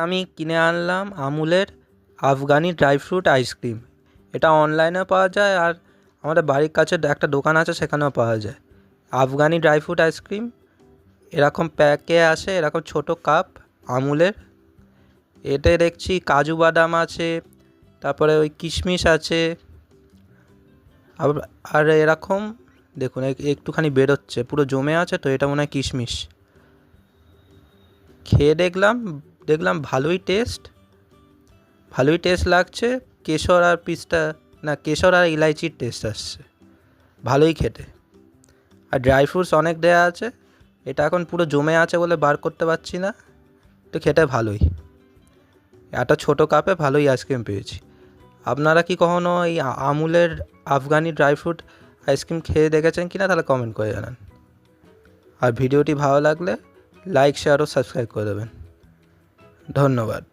আমি কিনে আনলাম আমুলের আফগানি ড্রাই ফ্রুট আইসক্রিম। এটা অনলাইনেও পাওয়া যায় আর আমাদের বাড়ির কাছে একটা দোকান আছে সেখানেও পাওয়া যায়। আফগানি ড্রাই ফ্রুট আইসক্রিম এরকম প্যাকে আসে, এরকম ছোটো কাপ আমুলের। এতে দেখছি কাজু বাদাম আছে, তারপরে ওই কিশমিশ আছে, আর এরকম দেখুন একটুখানি বেরোচ্ছে, পুরো জমে আছে, তো এটা মনে হয় কিশমিশ। খেয়ে দেখলাম ভালোই টেস্ট লাগছে। কেশর আর পিস্তা, না কেশর আর ইলাইচির টেস্ট আসছে, ভালোই খেতে। আর ড্রাই ফ্রুটস অনেক দেয়া আছে। এটা এখন পুরো জমে আছে বলে বার করতে পারছি না, তো খেতে ভালোই। একটা ছোটো কাপে ভালোই আইসক্রিম পেয়েছি। আপনারা কি কখনও এই আমুলের আফগানি ড্রাই ফ্রুট আইসক্রিম খেয়ে দেখেছেন কিনা, তাহলে কমেন্ট করে জানান। আর ভিডিওটি ভালো লাগলে লাইক, শেয়ার ও সাবস্ক্রাইব করে দেবেন। ধন্যবাদ।